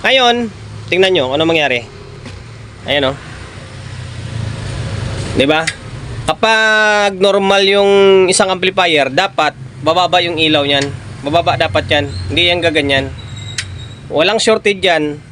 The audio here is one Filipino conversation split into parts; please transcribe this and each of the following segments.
Ngayon, tingnan nyo ano mangyari. Ayan o. Diba? Kapag normal yung isang amplifier, dapat bababa yung ilaw niyan. Bababa dapat yan. Hindi yan gaganyan. Walang shortage yan.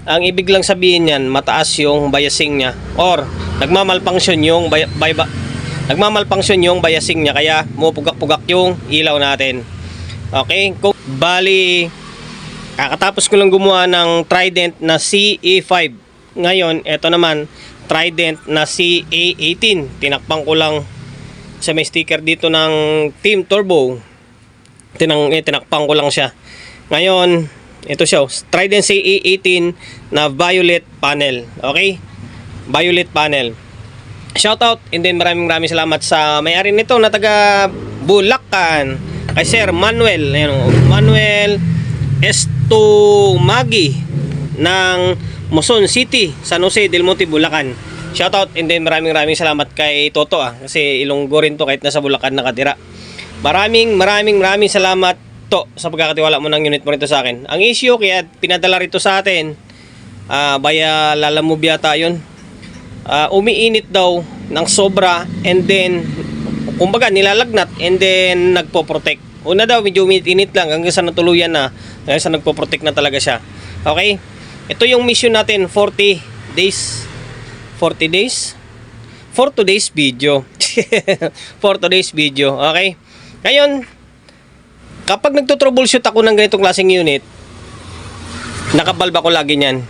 Ang ibig lang sabihin yan, mataas yung biasing niya. Or, nagmamalfunction yung nagmamalfunction yung biasing niya. Kaya, pugak-pugak yung ilaw natin. Okay? Kung bali, kakatapos ko lang gumawa ng Trident na CA5. Ngayon, eto naman, Trident na CA18. Tinakpan ko lang sa may sticker dito ng Team Turbo. Tinakpan ko lang siya. Ngayon, ito siya, Trident CA18 na violet panel. Okay? Violet panel. Shoutout, and then maraming salamat sa may-ari nito na taga Bulacan. Kay Sir Manuel. Ayan, Manuel S2 Magi ng Muson City, San Jose del Monte, Bulacan. Shoutout, and then maraming salamat kay Toto kasi Ilonggo rin to kahit nasa Bulacan nakatira. Maraming salamat to sa pagkakatiwala mo ng unit mo rito sa akin. Ang issue kaya pinadala rito sa atin via Lalamove yata yun. Umiinit daw ng sobra and then kumbaga nilalagnat and then nagpo-protect. Una daw medyo umiinit lang hanggang sa natuluyan na, hanggang sa nagpo-protect na talaga siya. Okay? Ito yung mission natin, 40 days. 40 days? For today's video. For today's video. Okay? Ngayon, kapag nagto-troubleshoot ako ng ganitong klaseng unit, nakabalb ako lagi niyan.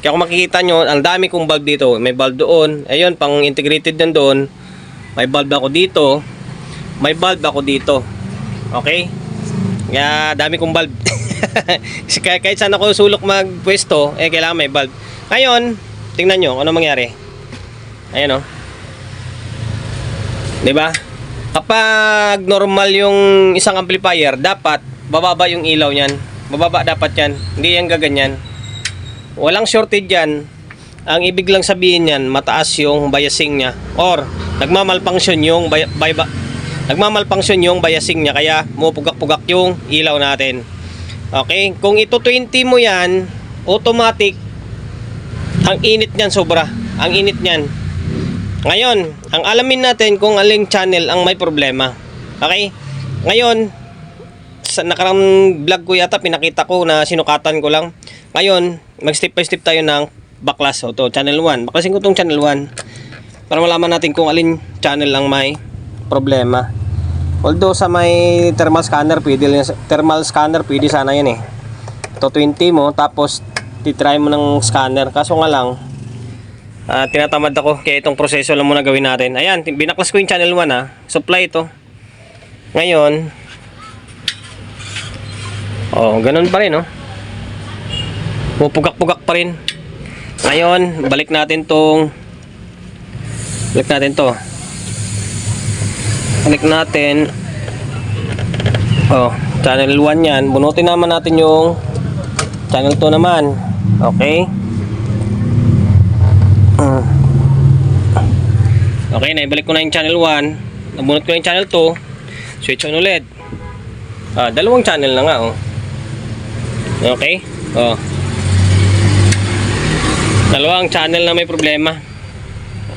Kaya kung makikita nyo, ang dami kong bulb dito. May bulb doon. Ayun, pang integrated din doon. May bulb ako dito. May bulb ako dito. Okay? Kaya dami kong bulb. Kahit saan ako sulok magpwesto, kailangan may bulb. Ngayon, tingnan nyo ano mangyari. Ayan o. Diba? Kapag normal yung isang amplifier, dapat bababa yung ilaw niyan. Bababa dapat yan. Hindi yan gaganyan. Walang shortage yan. Ang ibig lang sabihin yan, mataas yung biasing niya. Or, nagmamalfunction yung nagmamalfunction yung biasing niya. Kaya, pugak-pugak yung ilaw natin. Okay? Kung ito 20 mo yan, automatic, ang init niyan sobra. Ang init niyan. Ngayon, ang alamin natin kung aling channel ang may problema. Okay? Ngayon, sa nakarang vlog ko yata, pinakita ko na sinukatan ko lang. Ngayon, mag-step by step tayo ng baklas. O to, channel 1. Baklasin ko tong channel 1 para malaman natin kung alin channel ang may problema. Although sa may thermal scanner, pwede sana yan eh. Ito 20 mo, tapos titry mo ng scanner. Kaso nga lang, tinatamad ako, kaya itong proseso lang muna gawin natin. Ayan, binaklas ko yung channel 1 supply ito. Ngayon, ganun pa rin pupugak-pugak pa rin. Ngayon, balik natin to. Balik natin. Channel 1 yan. Bunutin naman natin yung channel 2 naman. Okay? Okay, naibalik ko na yung channel 1. Nabunot ko na yung channel 2. Switch on ulit. Dalawang channel na nga Okay? Dalawang channel na may problema.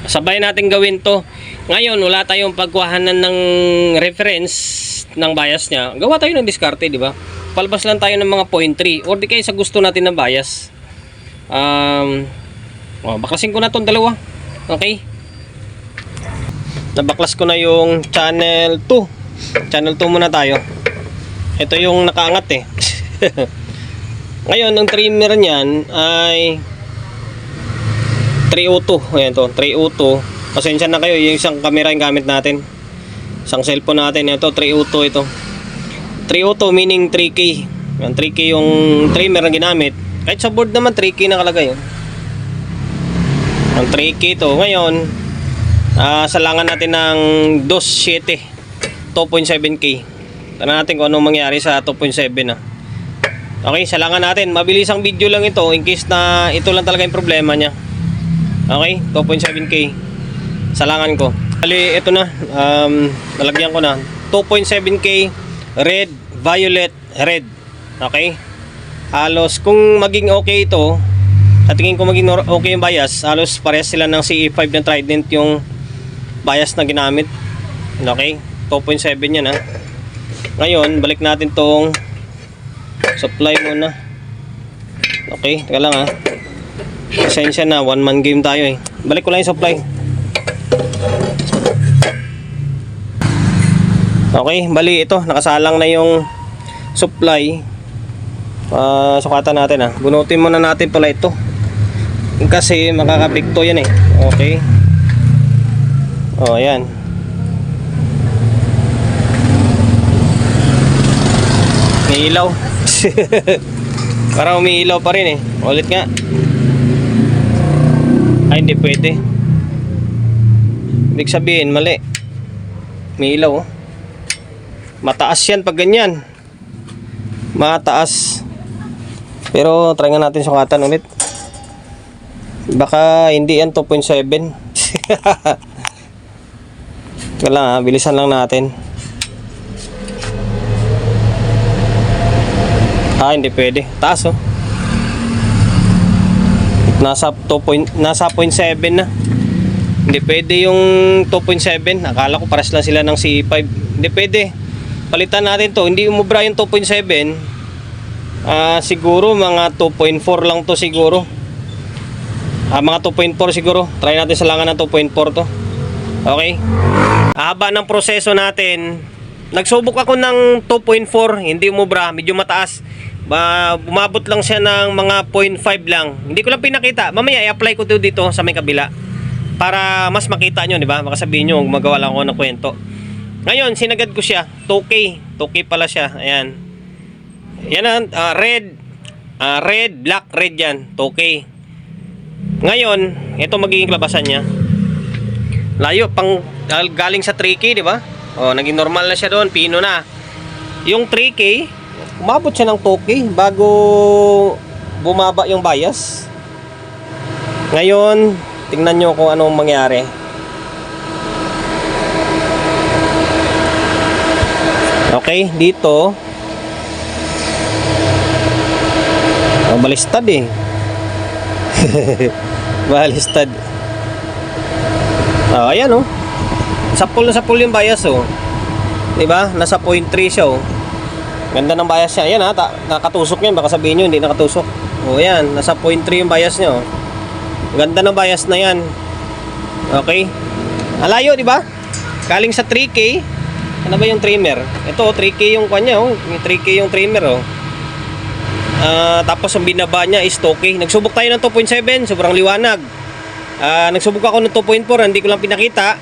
Sabay natin gawin to. Ngayon, wala tayong pagkuhanan ng reference ng bias niya. Gawa tayo ng diskarte, di ba? Palabas lang tayo ng mga 0.3 or di kaya sa gusto natin ng bias. Baklasin ko na tong dalawa. Okay? Nabaklas ko na yung channel 2. Channel 2 muna tayo. Ito yung nakaangat Ngayon, ang trimmer niyan ay 302. Ayan to, 302. Pasensya na kayo, yung isang camera yung gamit natin. Isang cellphone natin. Ito, 302 ito. 302 meaning 3K. Yan, 3K yung trimmer na ginamit. Kahit sa board naman, 3K nakalagay. Ang 3K ito. Ngayon, salangan natin ng 2.7. 2.7K. Tignan natin kung anong mangyari sa 2.7 Okay, salangan natin. Mabilis ang video lang ito in case na ito lang talaga yung problema niya. Okay, 2.7K. Salangan ko. Bali, ito na. Nalagyan ko na. 2.7K red, violet, red. Okay? halos kung maging okay ito, sa tingin ko maging okay yung bias, halos parehas sila ng CE5 ng Trident yung bias na ginamit. Okay, 2.7 yan ha. Ngayon, balik natin tong supply muna. Okay, teka lang ha. Pasensya na, one man game tayo eh. Balik ko lang yung supply. Okay, bali ito, nakasalang na yung supply. Sukatan natin ha. Bunutin muna natin pala ito. Kasi makakapikto yan eh. Okay. Oh, ayan. May ilaw. Parang umiilaw pa rin eh. Ulit nga. Ay, hindi pwede. Ibig sabihin, mali. May ilaw oh. Mataas yan pag ganyan. Mataas. Pero try nga natin sukatan ulit. Baka hindi yan 2.7. Wala ha, bilisan lang natin. Hindi pwede. Taas oh. Nasa 0.7 na. Hindi pwede yung 2.7. Akala ko pares lang sila ng CE5. Hindi pwede. Palitan natin to. Hindi umubra yung 2.7. Siguro mga 2.4 lang to siguro. Mga 2.4 siguro. Try natin sa langan ng 2.4 to. Okay. Haba ng proseso natin. Nagsubok ako ng 2.4. Hindi umubra. Medyo mataas. Bumabot lang siya ng mga 0.5 lang. Hindi ko lang pinakita. Mamaya i-apply ko to dito sa may kabila. Para mas makita nyo, di ba? Baka sabihin nyo, magawa lang ako ng kwento. Ngayon, sinagad ko siya. 2K. 2K pala siya. Ayan. Yan red. Red, black, red yan. 2K. Ngayon, ito magiging labasan niya. Layo, galing sa 3K, di ba? Naging normal na siya doon. Pino na. Yung 3K, umabot siya ng 2K bago bumaba yung bias. Ngayon, tingnan nyo kung anong mangyari. Okay, dito balistad eh. Balistad. Ayan oh. Sapul na sapul yung bias oh. Diba? Nasa 0.3 siya oh. Ganda ng bias niya. Ayan ha, nakatusok yan. Baka sabihin nyo hindi nakatusok. Ayan, nasa 0.3 yung bias niya oh. Ganda ng bias na yan. Okay. Alayo diba? Galing sa 3K. Ano ba yung trimmer? Ito 3K yung kanya oh. 3K yung trimmer oh. Tapos ang binaba niya is 2K. Nagsubok tayo ng 2.7, sobrang liwanag. Nagsubok ako ng 2.4, hindi ko lang pinakita.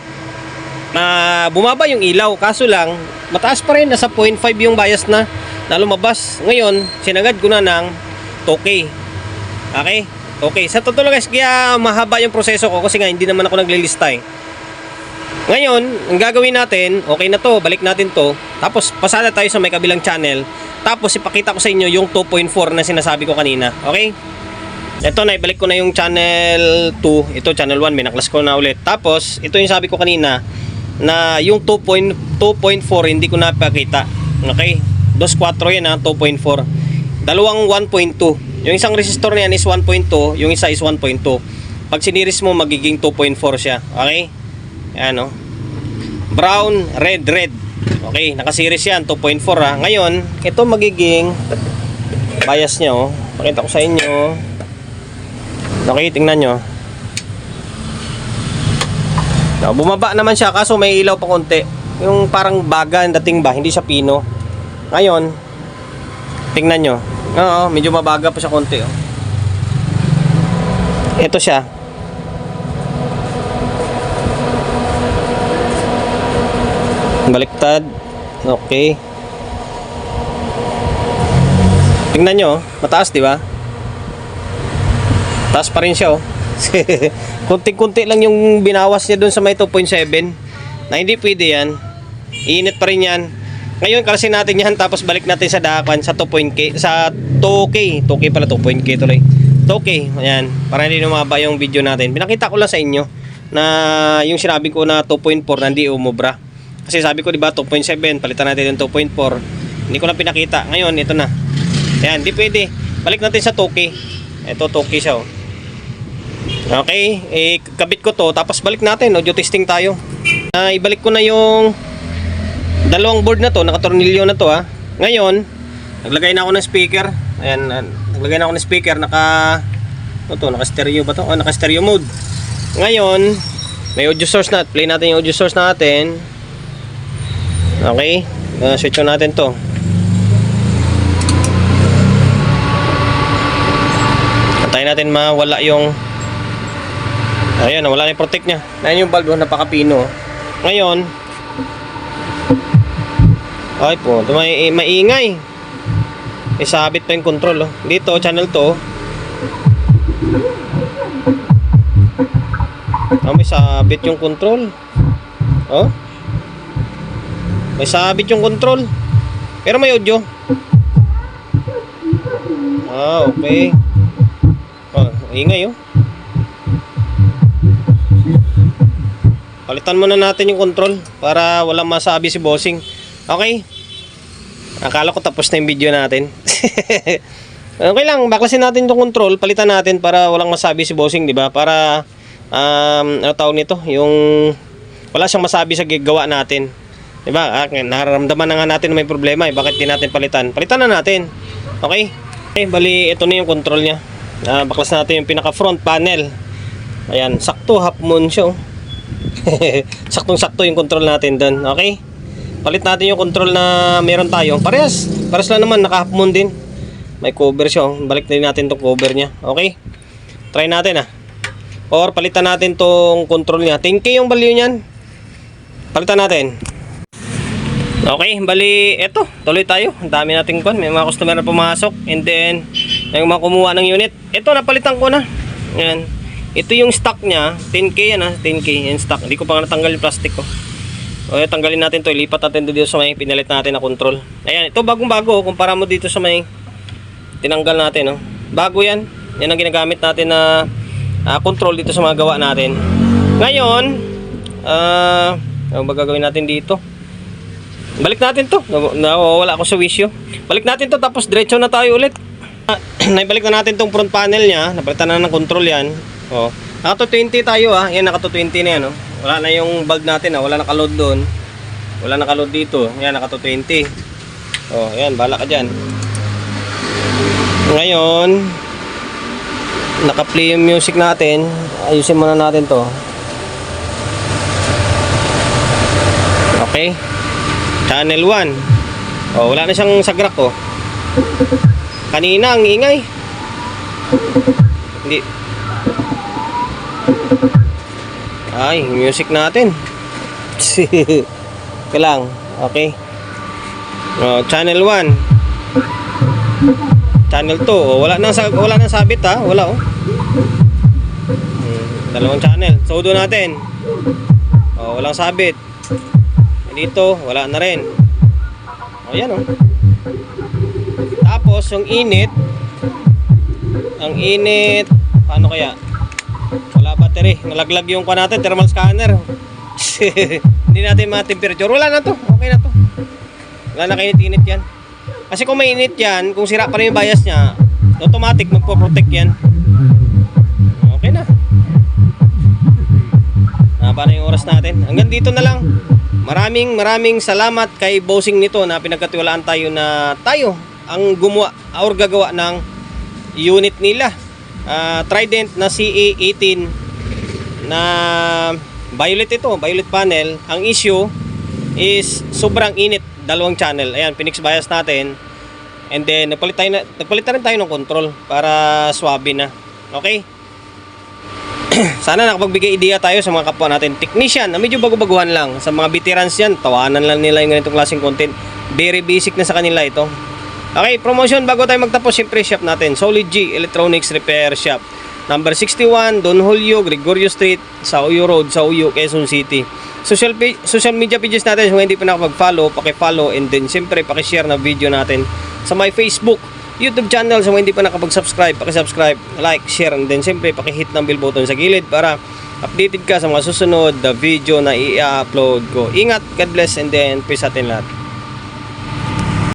Bumaba yung ilaw, kaso lang mataas pa rin, nasa 0.5 yung bias na lumabas. Ngayon, sinagad ko na ng 2K. Okay? Okay, sa totoo lang guys, kaya mahaba yung proseso ko kasi nga hindi naman ako naglilista eh. Ngayon, ang gagawin natin, okay na to, balik natin to. Tapos pasada tayo sa may kabilang channel. Tapos ipakita ko sa inyo yung 2.4 na sinasabi ko kanina. Okay? Ito na, ibalik ko na yung channel 2. Ito channel 1, binaklas ko na ulit. Tapos, ito yung sabi ko kanina na yung 2.4 hindi ko napakita. Okay? 2.4 yan ha, 2.4. Dalawang 1.2. Yung isang resistor niyan is 1.2, yung isa is 1.2. Pag siniris mo, magiging 2.4 siya. Okay? Ayan o. Brown, red, red. Okay, nakasiris yan, 2.4 ha. Ngayon, ito magiging bias niya o. Pakita ko sa inyo. Okay, tingnan nyo. Bumaba naman siya, kaso may ilaw pa konti. Yung parang baga ang dating ba, hindi siya pino. Ngayon, tingnan nyo. Oo, medyo mabaga pa siya konti oh. Ito siya. Baliktad. Okay. Tingnan nyo, mataas di ba? Taas pa rin siya oh. Kunti-kunti lang yung binawas niya doon sa may 2.7 na hindi pwede yan. Iinit pa rin yan. Ngayon kalasin natin yan tapos balik natin sa dakan sa 2.k sa 2K. 2K pala 2.k tuloy. 2K. Ayan, para hindi lumaba yung video natin. Pinakita ko lang sa inyo na yung sinabi ko na 2.4 na hindi umubra. Kasi sabi ko diba 2.7, palitan natin yung 2.4. Hindi ko lang pinakita. Ngayon ito na. Ayan, di pwede. Balik natin sa Toki. Ito Toki siya, oh. Okay, kabit ko to, tapos balik natin, audio testing tayo. Ibalik ko na yung dalawang board na to, nakatornilyo na to, ha. Ngayon, naglagay na ako ng speaker. Ayan, naglagay na ako ng speaker, naka stereo ba to? Oh, naka stereo mode. Ngayon, may audio source na, play natin yung audio source natin. Okay, switch on natin to. Antayin natin mawala yung, ayan, wala na yung protect nya. Ayan yung bulb, napakapino. Ngayon, ay po, maingay. Isabit pa yung control, oh. Dito, channel to. May sabit yung control. Oh. May sabit yung control. Pero may audio. Okay. Oh, ingay, oh. Palitan muna natin yung control para walang masabi si bossing. Okay. Akala ko tapos na yung video natin. Okay lang, baklasin natin itong control, palitan natin para walang masabi si bossing, di ba? Para ano tawag nito, yung wala siyang masabi sa gawa natin. Di ba? Nararamdaman na nga natin na may problema, eh. Bakit di natin palitan? Palitan na natin. Okay? Okay, bali ito na yung control niya. Baklas natin yung pinaka front panel. Ayan, sakto half moon siya, oh. Saktong-sakto yung control natin doon. Okay? Palit natin yung control na meron tayo. Parehas lang naman, naka half moon din. May cover siya, oh. Balik din natin tong cover niya. Okay? Try natin, or palitan natin tong control niya. 10K yung value niyan. Palitan natin. Okay, bali eto, tuloy tayo. Ang dami nating kon, may mga customer na pumasok, and then yung mga kumuha ng unit. Ito napalitan ko na. Ayan. Ito yung stock niya, 10K yan, 10K yung stock. Hindi ko pa nga natanggal yung plastic ko. Okay, tanggalin natin to, ilipat natin dito sa may pinalit natin na control. Ayan, ito bagong-bago, kumpara mo dito sa may tinanggal natin, oh. Bago yan. Yan ang ginagamit natin na control dito sa mga gawa natin. Ngayon, ano ba gagawin natin dito? Balik natin to. Nawawala ako sa wisyo. Balik natin to, tapos diretso na tayo ulit. Naibalik na natin tong front panel niya. Napalitan na ng control yan. Oh. Naka 220 tayo, Yan, naka 220 na yan, oh. Wala na yung bulb natin, wala naka-load doon. Wala naka-load dito. Yan, naka 220. Oh, yan, bala ka dyan. Ngayon, naka-play yung music natin. Ayusin muna natin to. Okay. Channel 1. Oh, wala na siyang sagrak, oh. Kanina ang ingay. Hindi. Ay, music natin. Kailang. Okay. Oh, channel 1. Channel 2. Oh, wala nang sabit, Wala, oh. Dalawang channel. Sodo natin. Oh, walang sabit. Dito, wala na rin. Oh, yan, oh. Tapos yung init. Ang init, paano kaya? Wala battery. Nalaglag yung kwa natin, thermal scanner. Hindi natin ma-temperature. Wala na to. Okay na to. Wala na kainit-init yan. Kasi kung mainit yan, kung sira pa rin yung bias niya, automatic magpo-protect yan. Okay na. Paano yung oras natin? Hanggang dito na lang. Maraming salamat kay bossing nito na pinagkatiwalaan tayo na tayo ang gumawa or gagawa ng unit nila. Trident na CA18 na violet ito, violet panel. Ang issue is sobrang init, dalawang channel. Ayan, Phoenix bias natin. And then nagpalitan rin tayo ng control para swabe na. Okay? Sana nakapagbigay idea tayo sa mga kapwa natin technician na medyo bago-baguhan lang. Sa mga veterans yan, tawanan lang nila yung ganitong klaseng content. Very basic na sa kanila ito. Okay, promotion bago tayo magtapos, siyempre shop natin, Solid G Electronics Repair Shop, number 61 Don Julio Gregorio Street, sa Uyo Road, sa Uyo, Quezon City. Social media pages natin, kung hindi pa nakapag-follow, paki-follow, and then siyempre paki-share na video natin sa my Facebook, YouTube channel. So kung hindi pa nakapag-subscribe, paki-subscribe, like, share, and then siyempre paki-hit ng bell button sa gilid para updated ka sa mga susunod na video na i-upload ko. Ingat, God bless, and then peace atin lahat.